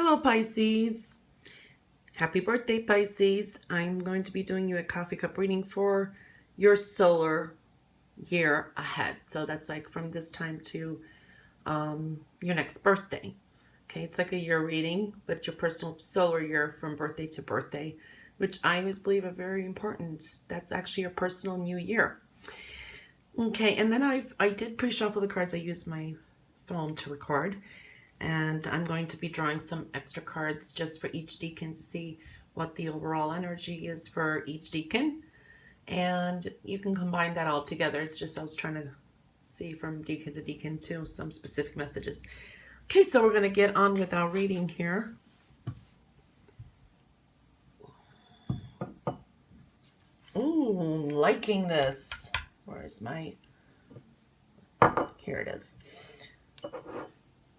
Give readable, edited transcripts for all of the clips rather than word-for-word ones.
Hello, Pisces. Happy birthday, Pisces. I'm going to be doing you a coffee cup reading for your solar year ahead. So that's like from this time to your next birthday. Okay, it's like a year reading, but it's your personal solar year from birthday to birthday, which I always believe are very important. That's actually your personal new year. Okay, and then I did pre-shuffle the cards. I used my phone to record. And I'm going to be drawing some extra cards just for each decan to see what the overall energy is for each decan. And you can combine that all together. It's just I was trying to see from decan to decan too, some specific messages. Okay, so we're going to get on with our reading here. Ooh, liking this. Where's my... Here it is.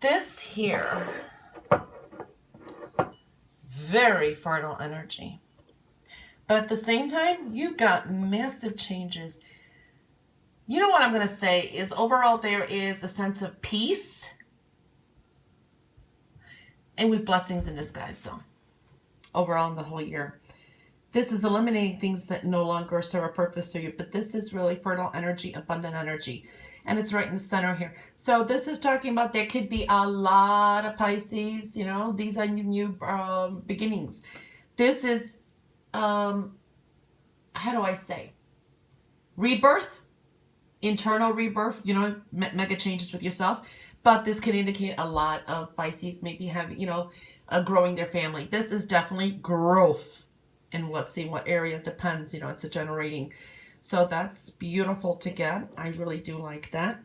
This here, very fertile energy. But at the same time, you've got massive changes. You know what I'm going to say is overall there is a sense of peace and with blessings in disguise though. Overall in the whole year. This is eliminating things that no longer serve a purpose for you, but this is really fertile energy, abundant energy. And it's right in the center here. So this is talking about there could be a lot of Pisces, you know, these are new beginnings. This is, how do I say, rebirth, internal rebirth, you know, mega changes with yourself. But this can indicate a lot of Pisces maybe have, you know, growing their family. This is definitely growth. And let's see what area, depends, you know, it's a generating. So that's beautiful to get. I really do like that.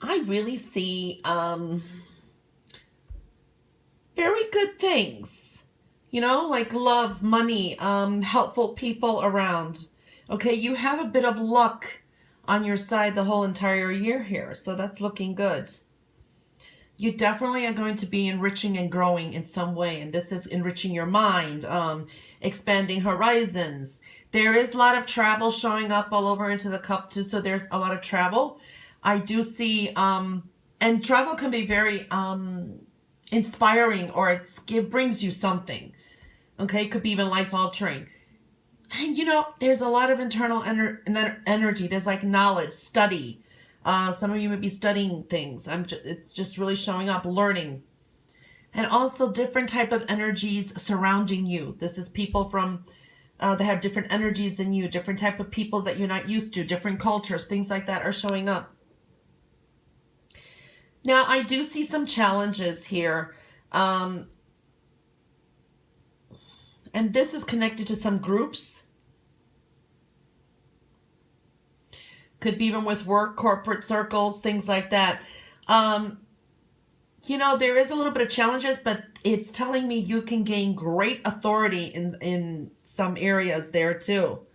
I really see very good things, you know, like love, money, helpful people around. Okay, you have a bit of luck on your side the whole entire year here. So that's looking good. You definitely are going to be enriching and growing in some way. And this is enriching your mind, expanding horizons. There is a lot of travel showing up all over into the cup too. So there's a lot of travel. I do see, and travel can be very inspiring, or it brings you something. Okay, it could be even life altering. And you know, there's a lot of internal energy. There's like knowledge, study. Some of you may be studying things. It's just really showing up, learning. And also different type of energies surrounding you. This is people from that have different energies than you, different type of people that you're not used to, different cultures, things like that are showing up. Now, I do see some challenges here. And this is connected to some groups. Could be even with work, corporate circles, things like that. You know, there is a little bit of challenges, but it's telling me you can gain great authority in some areas there too.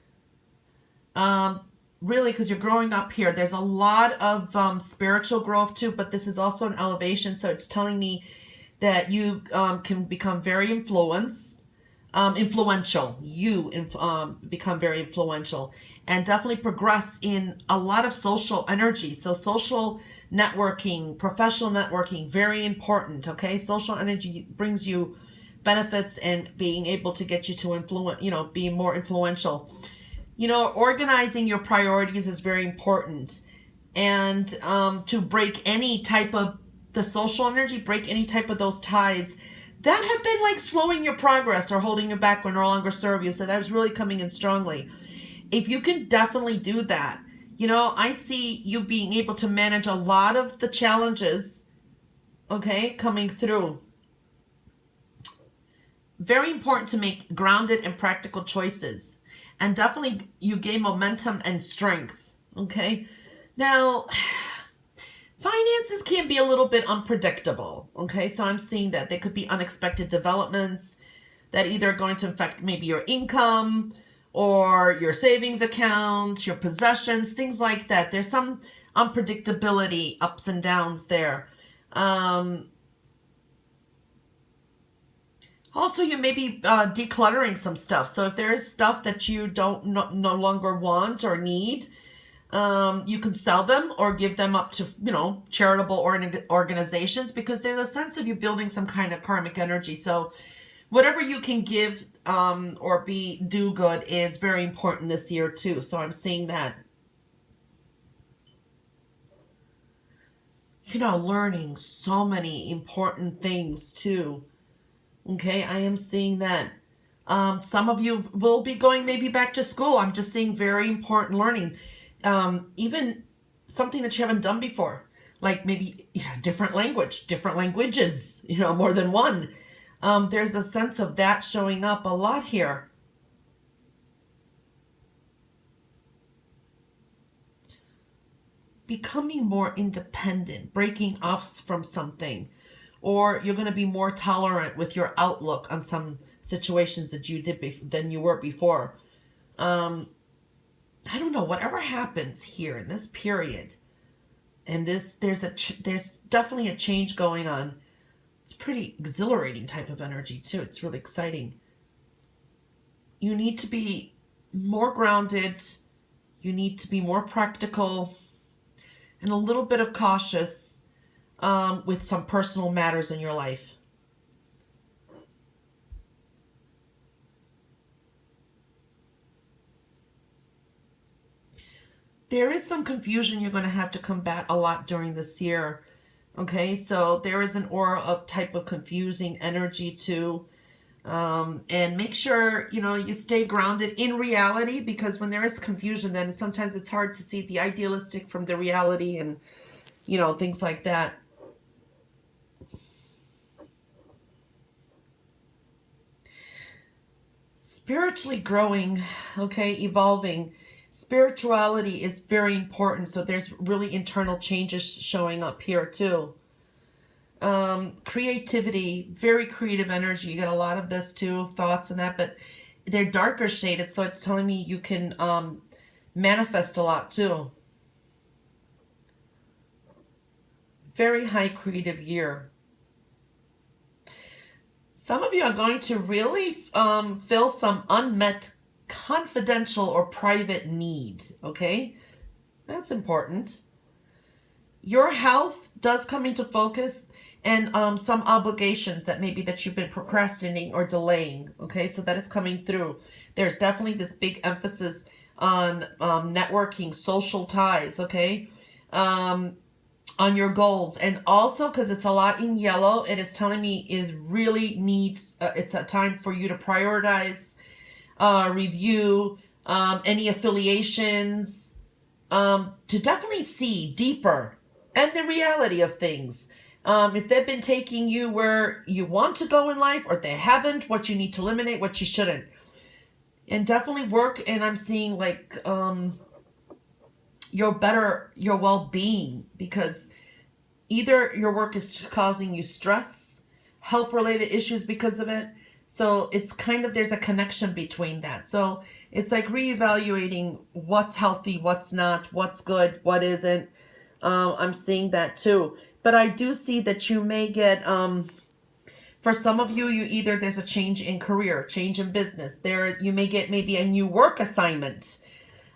Really, because you're growing up here. There's a lot of spiritual growth too, but this is also an elevation. So it's telling me that you can become very influential. You become very influential and definitely progress in a lot of social energy. So social networking, professional networking, very important. Okay, social energy brings you benefits and being able to get you to influence, you know, be more influential. You know, organizing your priorities is very important, and to break any type of the social energy, break any type of those ties that have been like slowing your progress or holding you back or no longer serve you. So that's really coming in strongly. If you can definitely do that, you know, I see you being able to manage a lot of the challenges, okay, coming through. Very important to make grounded and practical choices. And definitely you gain momentum and strength, okay? Now, finances can be a little bit unpredictable, okay? So I'm seeing that there could be unexpected developments that either are going to affect maybe your income or your savings account, your possessions, things like that. There's some unpredictability, ups and downs there. Also, you may be decluttering some stuff. So if there's stuff that you don't no longer want or need, You can sell them or give them up to, charitable organizations, because there's a sense of you building some kind of karmic energy. So whatever you can give or do good is very important this year too. So I'm seeing that. Learning so many important things too. Okay, I am seeing that. Some of you will be going maybe back to school. I'm just seeing very important learning. Even something that you haven't done before, like maybe different languages, more than one. There's a sense of that showing up a lot here. Becoming more independent, breaking off from something, or you're going to be more tolerant with your outlook on some situations that you did than you were before. I don't know, whatever happens here in this period, and there's definitely a change going on. It's pretty exhilarating type of energy too. It's really exciting. You need to be more grounded. You need to be more practical and a little bit of cautious with some personal matters in your life. There is some confusion you're going to have to combat a lot during this year. Okay, so there is an aura of type of confusing energy too. And make sure, you stay grounded in reality, because when there is confusion, then sometimes it's hard to see the idealistic from the reality and, things like that. Spiritually growing, okay, evolving. Spirituality is very important. So there's really internal changes showing up here too. Creativity, very creative energy. You got a lot of this too, thoughts and that, but they're darker shaded. So it's telling me you can manifest a lot too. Very high creative year. Some of you are going to really fill some unmet confidential or private need, okay? That's important. Your health does come into focus, and some obligations that you've been procrastinating or delaying, okay? So that is coming through. There's definitely this big emphasis on networking, social ties, okay? On your goals. And also, because it's a lot in yellow, it is telling me it's a time for you to prioritize, review any affiliations, to definitely see deeper and the reality of things. If they've been taking you where you want to go in life, or they haven't, what you need to eliminate, what you shouldn't. And definitely work, and I'm seeing like your well-being, because either your work is causing you stress, health-related issues because of it. So it's there's a connection between that. So it's like reevaluating what's healthy, what's not, what's good, what isn't. I'm seeing that too. But I do see that you may get, for some of you, there's a change in career, change in business. You may get maybe a new work assignment.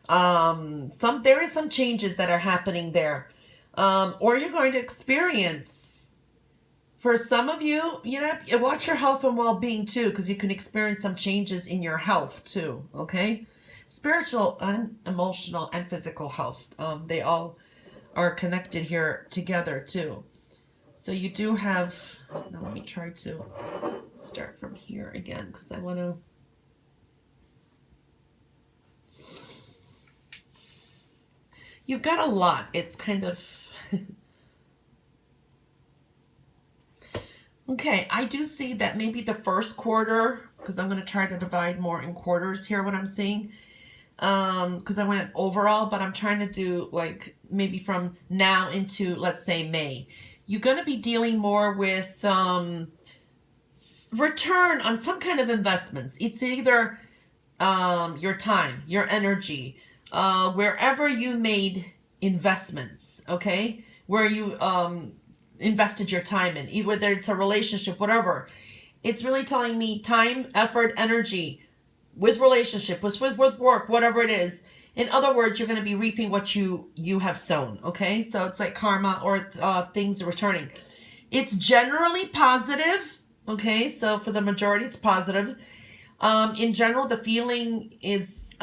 There is some changes that are happening there. Or you're going to experience. For some of you, watch your health and well-being too, because you can experience some changes in your health too, okay? Spiritual and emotional and physical health, they all are connected here together too. So you do have, now let me try to start from here again, because I want to, you've got a lot. It's kind of, okay, I do see that maybe the first quarter, because I'm going to try to divide more in quarters here, what I'm seeing, because I went overall, but I'm trying to do like maybe from now into, let's say, May. You're going to be dealing more with return on some kind of investments. It's either your time, your energy, wherever you made investments, okay, where you invested your time in, whether it's a relationship, whatever. It's really telling me time, effort, energy with relationship, with work, whatever it is. In other words, you're going to be reaping what you have sown. Okay, so it's like karma or things are returning. It's generally positive. Okay, so for the majority, it's positive. In general, the feeling is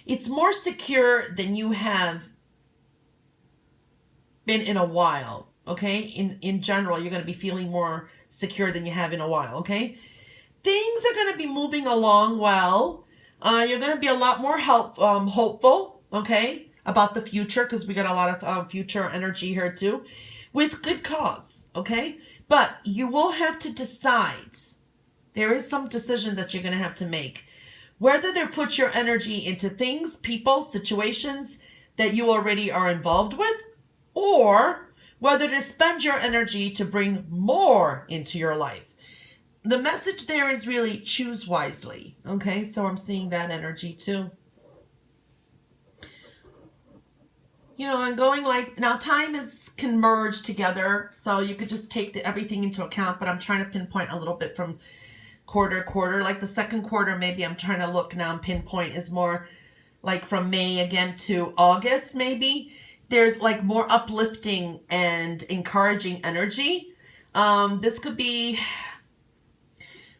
it's more secure than you have been in a while. Okay, in general, you're going to be feeling more secure than you have in a while. Okay, things are going to be moving along well. You're going to be a lot more hopeful. Okay, about the future, because we got a lot of future energy here too, with good cause. Okay, but you will have to decide. There is some decision that you're going to have to make, whether to put your energy into things, people, situations that you already are involved with, or whether to spend your energy to bring more into your life. The message there is really choose wisely. Okay, so I'm seeing that energy too. You know, and going like, now time can merge together, so you could just take everything into account, but I'm trying to pinpoint a little bit from quarter to quarter. Like the second quarter, maybe I'm trying to look now and pinpoint is more like from May again to August, maybe. There's like more uplifting and encouraging energy. This could be,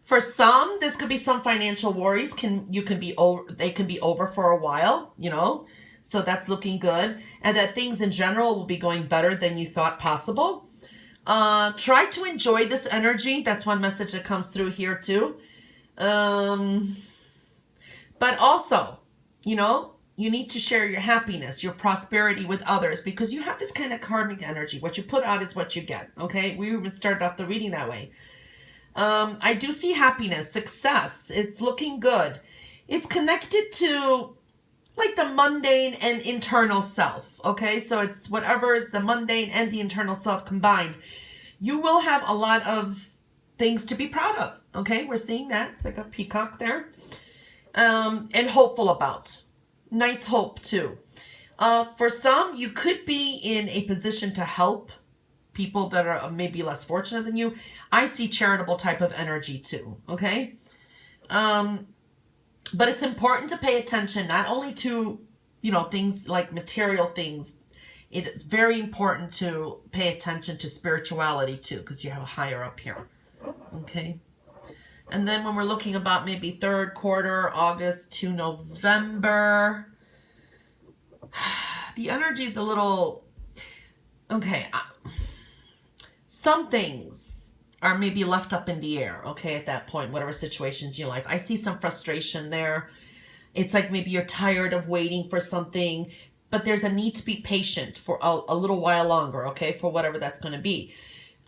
for some, this could be some financial worries. They can be over for a while, you know. So that's looking good. And that things in general will be going better than you thought possible. Try to enjoy this energy. That's one message that comes through here too. But also, you know, you need to share your happiness, your prosperity with others, because you have this kind of karmic energy. What you put out is what you get. Okay. We even started off the reading that way. I do see happiness, success. It's looking good. It's connected to like the mundane and internal self. Okay. So it's whatever is the mundane and the internal self combined. You will have a lot of things to be proud of. Okay. We're seeing that. It's like a peacock there. And hopeful about. Nice hope too. For some, you could be in a position to help people that are maybe less fortunate than you. I see charitable type of energy too. Okay. But it's important to pay attention, not only to, you know, things like material things. It is very important to pay attention to spirituality too, because you have a higher up here. Okay. And then when we're looking about maybe third quarter, August to November, the energy is a little, okay. Some things are maybe left up in the air, okay, at that point, whatever situations in your life. I see some frustration there. It's like maybe you're tired of waiting for something, but there's a need to be patient for a little while longer, okay, for whatever that's going to be.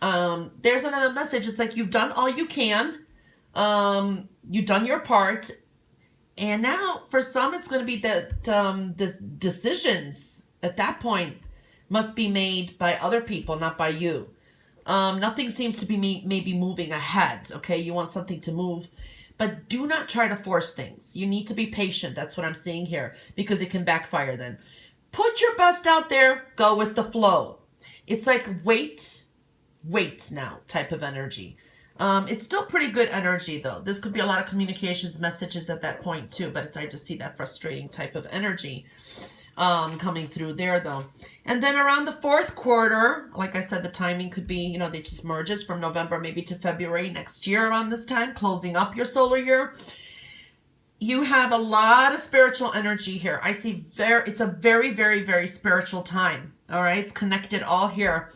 There's another message. It's like you've done all you can. You've done your part. And now for some, it's going to be that decisions at that point must be made by other people, not by you. Nothing seems to be maybe moving ahead. Okay. You want something to move, but do not try to force things. You need to be patient. That's what I'm seeing here, because it can backfire then. Put your best out there. Go with the flow. It's like wait now type of energy. It's still pretty good energy though. This could be a lot of communications messages at that point too, but I just see that frustrating type of energy coming through there though. And then around the fourth quarter, like I said, the timing could be, you know, they just merges from November maybe to February next year around this time, closing up your solar year. You have a lot of spiritual energy here. I see it's a very, very, very spiritual time. All right. It's connected all here.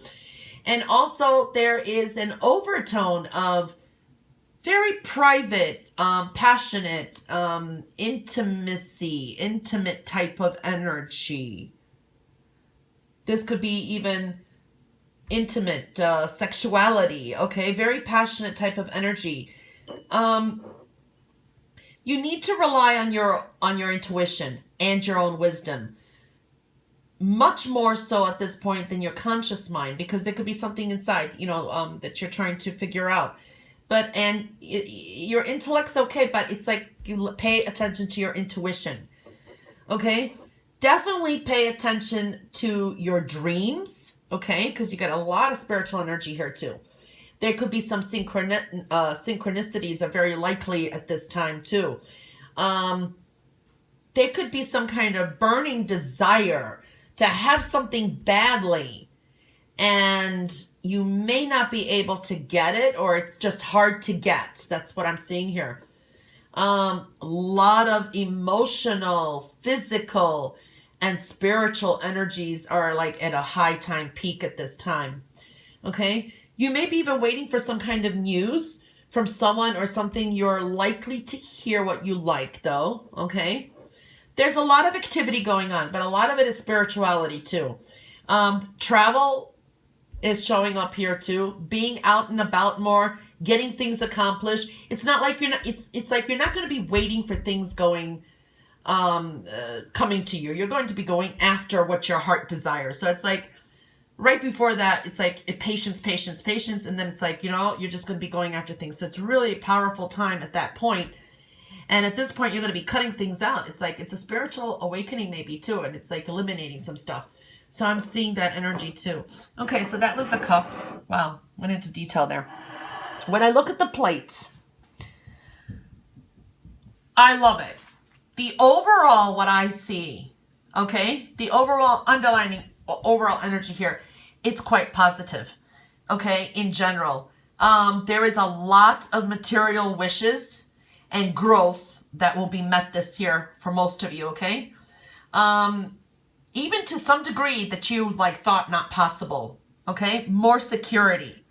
And also there is an overtone of very private, passionate, intimate type of energy. This could be even intimate, sexuality. Okay. Very passionate type of energy. You need to rely on your intuition and your own wisdom. Much more so at this point than your conscious mind, because there could be something inside, you know, that you're trying to figure out. And your intellect's okay, but it's like you pay attention to your intuition. Okay? Definitely pay attention to your dreams, okay? Because you got a lot of spiritual energy here too. There could be some synchronicities are very likely at this time too. Um, there could be some kind of burning desire to have something badly, and you may not be able to get it, or it's just hard to get. That's what I'm seeing here. A lot of emotional, physical, and spiritual energies are like at a high time peak at this time. Okay? You may be even waiting for some kind of news from someone or something. You're likely to hear what you like, though. Okay? There's a lot of activity going on, but a lot of it is spirituality too. Travel is showing up here too. Being out and about more, getting things accomplished. It's not like you're not. It's like you're not going to be waiting for things coming to you. You're going to be going after what your heart desires. So it's like right before that, it's like patience, patience, patience, and then it's like, you're just going to be going after things. So it's really a powerful time at that point. And at this point, you're going to be cutting things out. It's like it's a spiritual awakening maybe too, and it's like eliminating some stuff. So I'm seeing that energy too. Okay, so that was the cup. Wow, went into detail there. When I look at the plate, I love it. The overall, what I see, okay, the overall underlining, overall energy here, it's quite positive, okay, in general. There is a lot of material wishes and growth that will be met this year for most of you, okay? Even to some degree that you like thought not possible, okay? More security.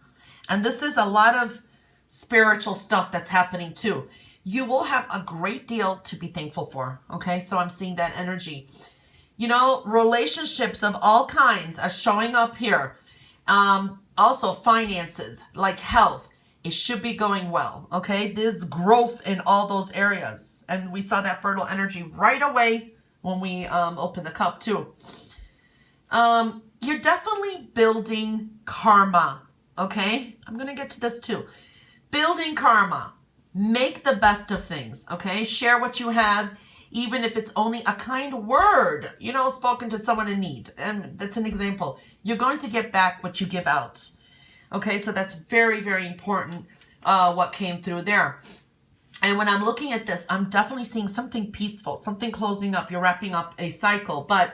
And this is a lot of spiritual stuff that's happening too. You will have a great deal to be thankful for, okay? So I'm seeing that energy. Relationships of all kinds are showing up here. Also finances, like health, it should be going well, okay? There's growth in all those areas. And we saw that fertile energy right away when we opened the cup too. You're definitely building karma, okay? I'm going to get to this too. Building karma. Make the best of things, okay? Share what you have, even if it's only a kind word, spoken to someone in need. And that's an example. You're going to get back what you give out. Okay, so that's very, very important, what came through there. And when I'm looking at this, I'm definitely seeing something peaceful, something closing up. You're wrapping up a cycle. But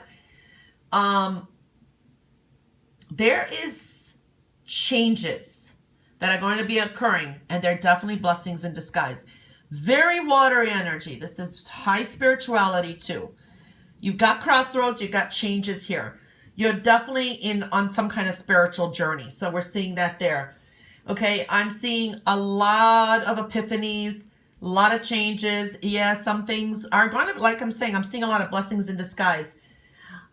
there is changes that are going to be occurring, and they're definitely blessings in disguise. Very watery energy. This is high spirituality too. You've got crossroads, you've got changes here. You're definitely on some kind of spiritual journey. So we're seeing that there. Okay, I'm seeing a lot of epiphanies, a lot of changes. Yeah, some things are going to, like I'm saying, I'm seeing a lot of blessings in disguise.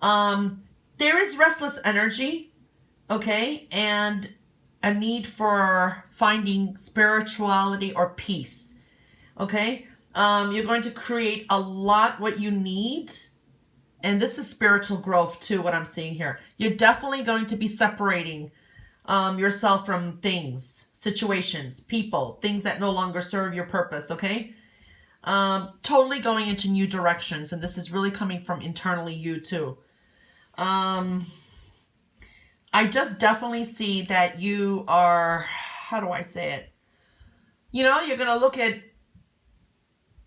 There is restless energy, okay, and a need for finding spirituality or peace, okay? You're going to create a lot what you need, and this is spiritual growth too, what I'm seeing here. You're definitely going to be separating yourself from things, situations, people, things that no longer serve your purpose, okay? Totally going into new directions, and this is really coming from internally you too. I just definitely see that you are, how do I say it? You're going to look at,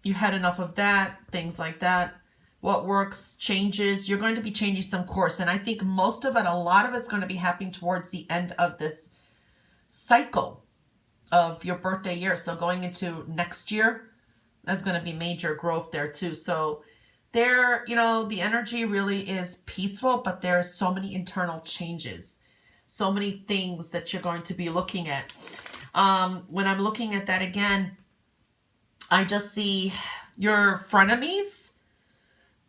you had enough of that, things like that. What works, changes. You're going to be changing some course. And I think most of it, a lot of it's going to be happening towards the end of this cycle of your birthday year. So going into next year, that's going to be major growth there too. So there, the energy really is peaceful, but there are so many internal changes, so many things that you're going to be looking at. When I'm looking at that again, I just see your frenemies,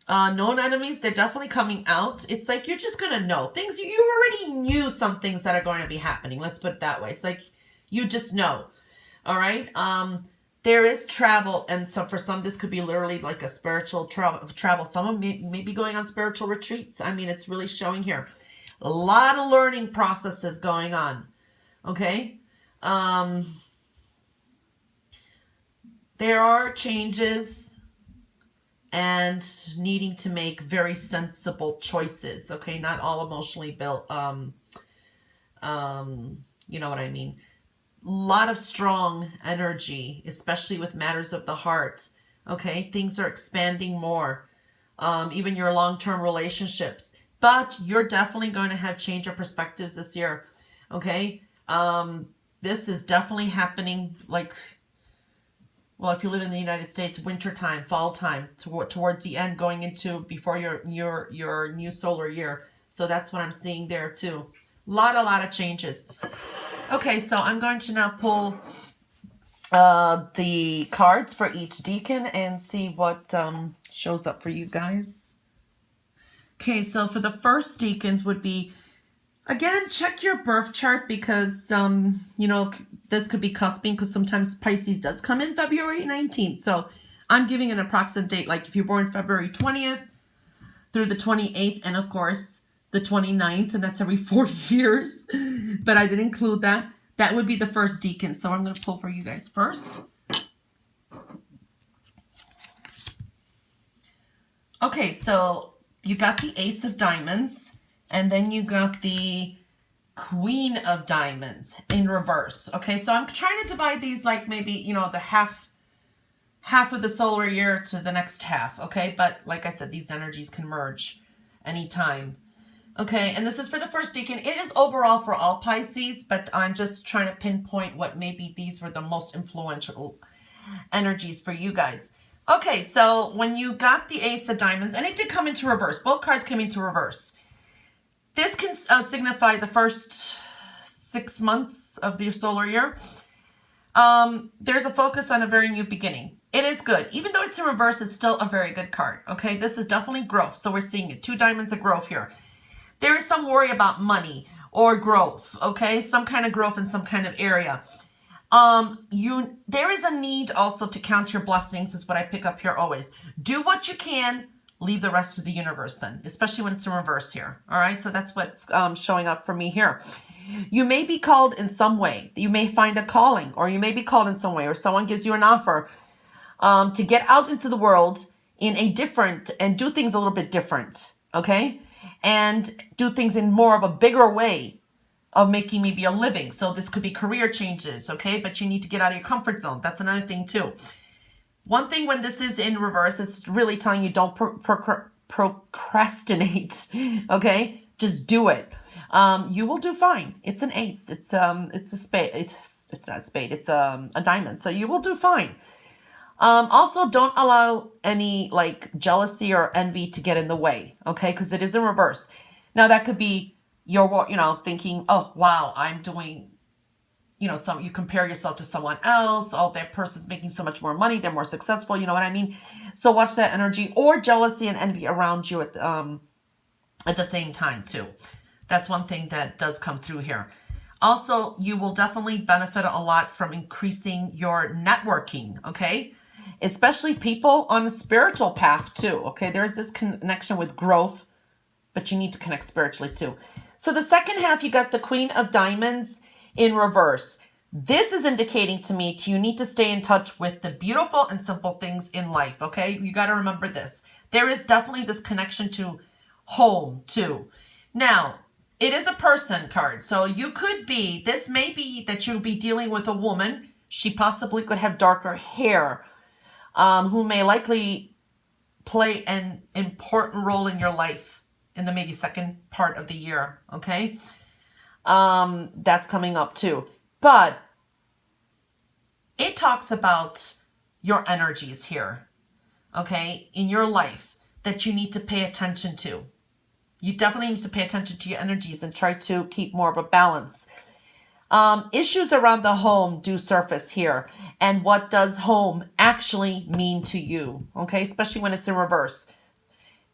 known enemies. They're definitely coming out. It's like you're just going to know things. You already knew some things that are going to be happening. Let's put it that way. It's like you just know. All right. There is travel, and so for some, this could be literally like a spiritual travel. Someone may be going on spiritual retreats. I mean, it's really showing here. A lot of learning processes going on. Okay? There are changes and needing to make very sensible choices. Okay? Not all emotionally built. You know what I mean? Lot of strong energy, especially with matters of the heart. Okay, things are expanding more. Even your long-term relationships. But you're definitely going to have change of perspectives this year. Okay, this is definitely happening. Like, well, if you live in the United States, winter time, fall time, towards the end, going into before your new solar year. So that's what I'm seeing there too. A lot of changes. Okay, so I'm going to now pull the cards for each decan and see what shows up for you guys. Okay, so for the first decans would be, again, check your birth chart because, you know, this could be cusping because sometimes Pisces does come in February 19th. So I'm giving an approximate date, like if you're born February 20th through the 28th, and of course the 29th, and that's every 4 years. But I did include that. That would be the first decan. So I'm going to pull for you guys first. Okay, so you got the Ace of Diamonds, and then you got the Queen of Diamonds in reverse. Okay, so I'm trying to divide these like maybe, you know, the half of the solar year to the next half. Okay, but like I said, these energies can merge anytime. Okay, and this is for the first decan. It is overall for all Pisces, but I'm just trying to pinpoint what maybe these were the most influential energies for you guys. Okay, so when you got the Ace of Diamonds, and it did come into reverse. Both cards came into reverse. This can signify the first 6 months of your solar year. There's a focus on a very new beginning. It is good. Even though it's in reverse, it's still a very good card. Okay, this is definitely growth. So we're seeing it. 2 diamonds of growth here. There is some worry about money or growth. Okay, some kind of growth in some kind of area. There is a need also to count your blessings, is what I pick up here always. Do what you can, leave the rest to the universe then, especially when it's in reverse here. All right, so that's what's showing up for me here. You may be called in some way. You may find a calling, or you may be called in some way, or someone gives you an offer to get out into the world in a different, and do things a little bit different, okay? And do things in more of a bigger way of making maybe a living. So this could be career changes, okay? But you need to get out of your comfort zone. That's another thing too. One thing when this is in reverse, it's really telling you don't procrastinate, okay? Just do it. You will do fine. It's an ace. It's a spade. It's not a spade. It's a diamond. So you will do fine. Also, don't allow any like jealousy or envy to get in the way, okay? Because it is in reverse. Now that could be your, you know, thinking, oh wow, I'm doing, you know, you compare yourself to someone else. Oh, that person's making so much more money. They're more successful. You know what I mean? So watch that energy, or jealousy and envy around you at the same time too. That's one thing that does come through here. Also, you will definitely benefit a lot from increasing your networking, okay? Especially people on a spiritual path too, okay? There's this connection with growth, but you need to connect spiritually too. So the second half, you got the Queen of Diamonds in reverse. This is indicating to me you need to stay in touch with the beautiful and simple things in life, okay? You got to remember this. There is definitely this connection to home too. Now, it is a person card, so you could be, this may be that you'll be dealing with a woman. She possibly could have darker hair, who may likely play an important role in your life in the maybe second part of the year, okay? That's coming up too. But it talks about your energies here, okay, in your life that you need to pay attention to. You definitely need to pay attention to your energies and try to keep more of a balance. Issues around the home do surface here. And what does home actually mean to you? Okay, especially when it's in reverse.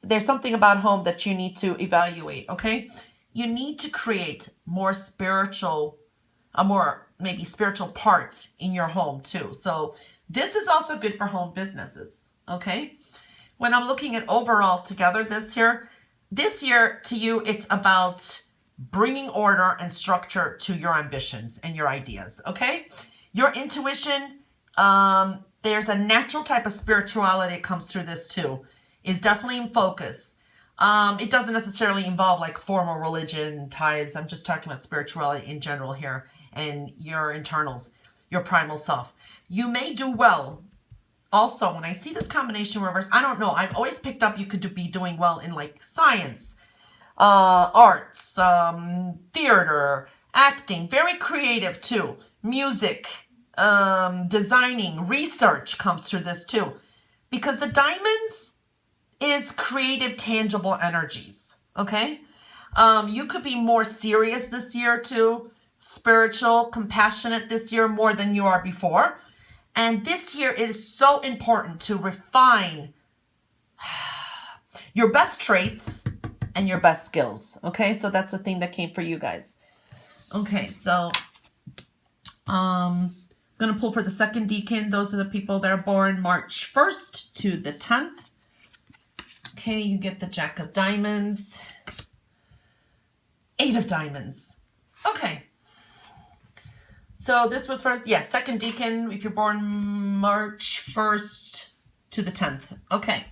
There's something about home that you need to evaluate, okay? You need to create more spiritual, a more maybe spiritual part in your home too. So this is also good for home businesses, okay? When I'm looking at overall together this year to you, it's about bringing order and structure to your ambitions and your ideas, okay? Your intuition, there's a natural type of spirituality that comes through this too, is definitely in focus. It doesn't necessarily involve like formal religion ties. I'm just talking about spirituality in general here and your internals, your primal self. You may do well Also, when I see this combination reverse, I don't know. I've always picked up you could be doing well in like science, arts, theater, acting, very creative too. Music, designing, research comes through this too. Because the diamonds is creative, tangible energies, okay? You could be more serious this year too, spiritual, compassionate this year more than you are before. And this year it is so important to refine your best traits and your best skills, okay? So that's the thing that came for you guys. Okay, so I'm going to pull for the second decan. Those are the people that are born March 1st to the 10th. Okay, you get the Jack of Diamonds, 8 of Diamonds. Okay. So this was for, second decan if you're born March 1st to the 10th. Okay.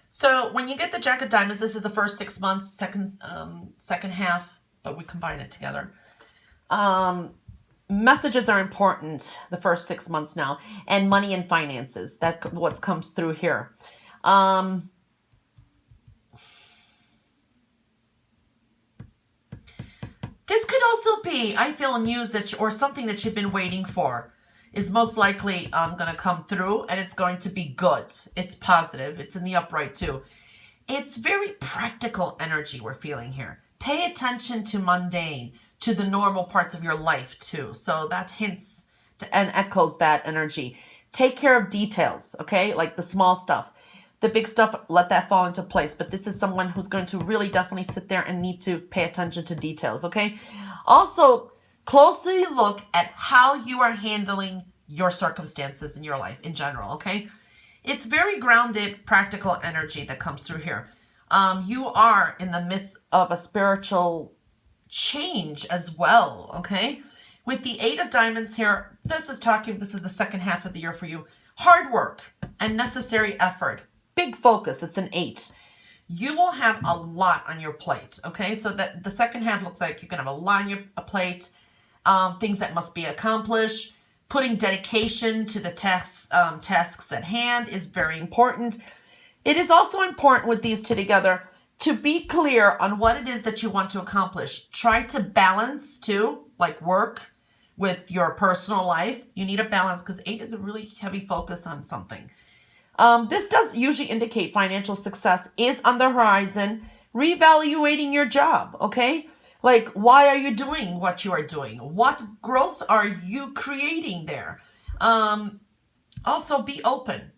So when you get the Jack of Diamonds, this is the first 6 months, second half, but we combine it together. Messages are important the first 6 months now, and money and finances. That's what comes through here. This could also be, I feel, news that or something that you've been waiting for is most likely going to come through, and it's going to be good. It's positive. It's in the upright too. It's very practical energy we're feeling here. Pay attention to mundane, to the normal parts of your life too. So that hints to, and echoes that energy. Take care of details, okay? Like the small stuff. The big stuff, let that fall into place. But this is someone who's going to really definitely sit there and need to pay attention to details, okay? Also, closely look at how you are handling your circumstances in your life in general, okay? It's very grounded, practical energy that comes through here. You are in the midst of a spiritual change as well, okay? With the 8 of Diamonds here, this is the second half of the year for you. Hard work and necessary effort. Big focus. It's an 8. You will have a lot on your plate, okay? So that the second half looks like you're going to have a lot on your plate, things that must be accomplished. Putting dedication to the tasks at hand is very important. It is also important with these two together to be clear on what it is that you want to accomplish. Try to balance too, like work with your personal life. You need a balance because 8 is a really heavy focus on something. This does usually indicate financial success is on the horizon. Reevaluating your job, okay? Like, why are you doing what you are doing? What growth are you creating there? Also, be open.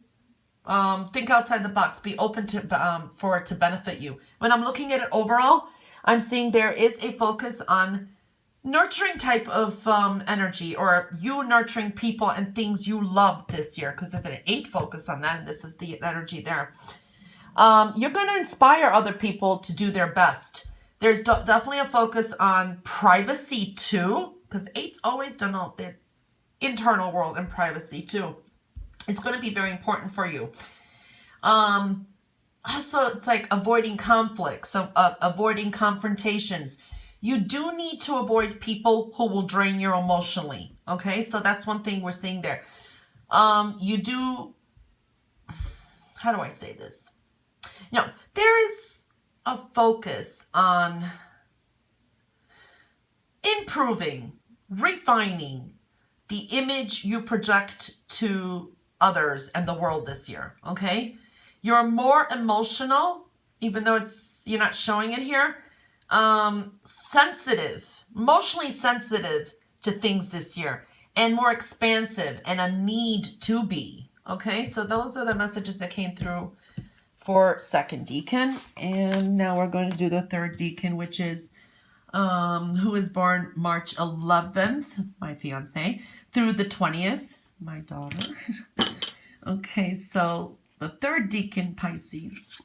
Think outside the box. Be open to for it to benefit you. When I'm looking at it overall, I'm seeing there is a focus on nurturing type of energy, or you nurturing people and things you love this year, because there's an 8 focus on that, and this is the energy there. You're going to inspire other people to do their best. There's definitely a focus on privacy too, because 8's always done all their internal world and privacy too. It's going to be very important for you. Also, it's like avoiding conflicts, avoiding confrontations. You do need to avoid people who will drain you emotionally. Okay, so that's one thing we're seeing there. You do, how do I say this? There is a focus on improving, refining the image you project to others and the world this year. Okay, you're more emotional, even though you're not showing it here. Sensitive, emotionally sensitive to things this year, and more expansive, and a need to be. Okay, so those are the messages that came through for second decan. And now we're going to do the third decan, which is who is born March 11th, my fiance, through the 20th, my daughter. Okay, so the third decan, Pisces,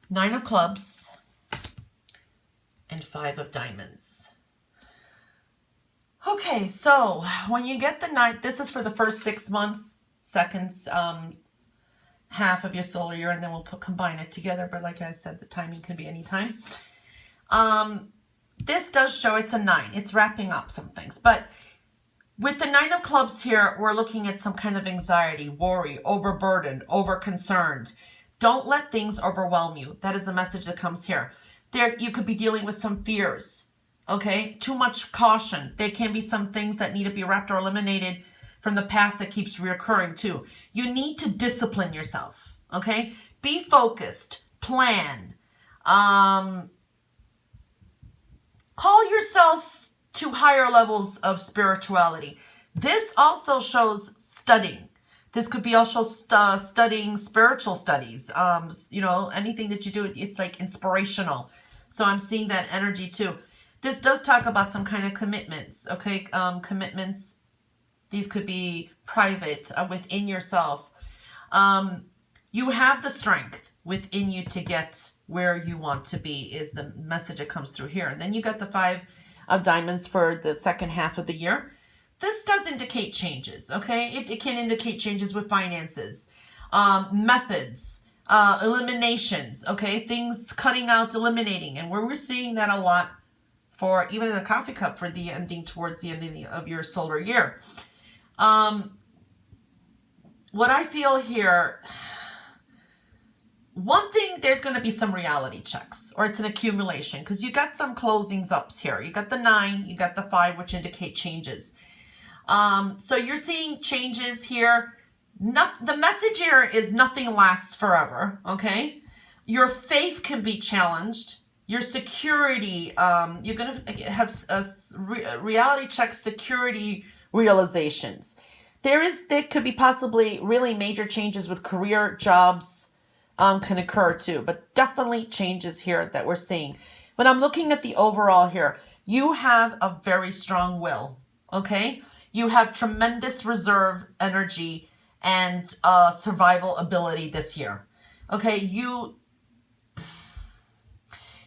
9 of Clubs, and 5 of Diamonds. Okay, so when you get the 9, this is for the first 6 months, half of your solar year, and then we'll combine it together. But like I said, the timing can be any time. This does show it's a 9. It's wrapping up some things. But With the Nine of Clubs here, we're looking at some kind of anxiety, worry, overburdened, overconcerned. Don't let things overwhelm you. That is the message that comes here. There, you could be dealing with some fears, okay? Too much caution. There can be some things that need to be wrapped or eliminated from the past that keeps reoccurring too. You need to discipline yourself, okay? Be focused, plan. Call yourself to higher levels of spirituality. This also shows studying. This could be also studying spiritual studies. You know, anything that you do, it's like inspirational. So I'm seeing that energy too. This does talk about some kind of commitments, okay? Commitments. These could be private, within yourself. You have the strength within you to get where you want to be is the message that comes through here. And then you got the 5 of Diamonds for the second half of the year. This does indicate changes, okay? It can indicate changes with finances, methods, eliminations, okay? Things cutting out, eliminating. And we're seeing that a lot for even in the coffee cup for the ending towards the ending of your solar year. What I feel here, one thing, there's going to be some reality checks, or it's an accumulation, because you got some closings ups here. You got the 9, you got the 5, which indicate changes. So you're seeing changes here. The message here is nothing lasts forever, okay? Your faith can be challenged. Your security, you're going to have a reality check security realizations. There could be possibly really major changes with career, jobs, can occur too, but definitely changes here that we're seeing. When I'm looking at the overall here, you have a very strong will, okay? You have tremendous reserve energy and survival ability this year, okay? You're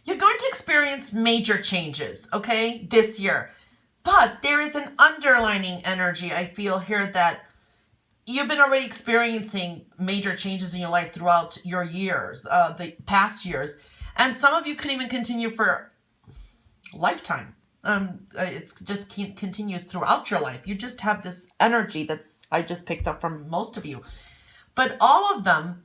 going to experience major changes, okay, this year. But there is an underlining energy, I feel here, that you've been already experiencing major changes in your life throughout your years, the past years. And some of you can even continue for a lifetime. It's just continues throughout your life. You just have this energy I just picked up from most of you. But all of them,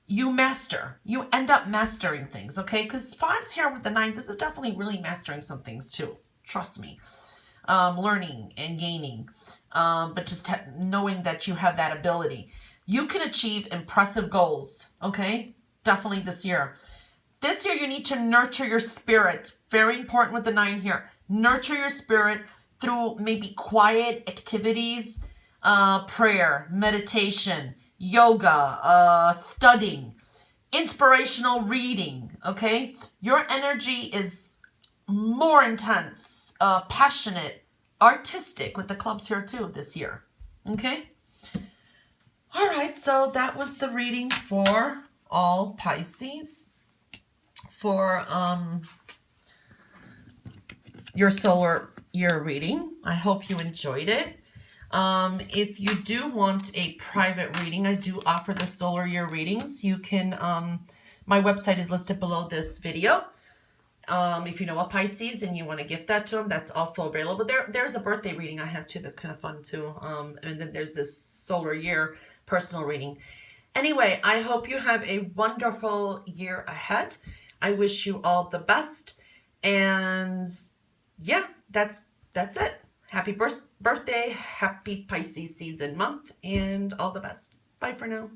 you master. You end up mastering things, okay? Because 5's here with the 9, this is definitely really mastering some things too. Trust me. Learning and gaining, but just knowing that you have that ability. You can achieve impressive goals, okay? Definitely this year. This year you need to nurture your spirit. Very important with the 9 here. Nurture your spirit through maybe quiet activities, prayer, meditation, yoga, studying, inspirational reading, okay? Your energy is more intense, passionate, artistic with the clubs here too this year. Okay? All right, so that was the reading for all Pisces for your solar year reading. I hope you enjoyed it. If you do want a private reading, I do offer the solar year readings. You can, my website is listed below this video. If you know a Pisces and you want to gift that to them, that's also available. There's a birthday reading I have too that's kind of fun too. And then there's this solar year personal reading. Anyway, I hope you have a wonderful year ahead. I wish you all the best. And yeah, that's it. Happy birthday, happy Pisces season month, and all the best. Bye for now.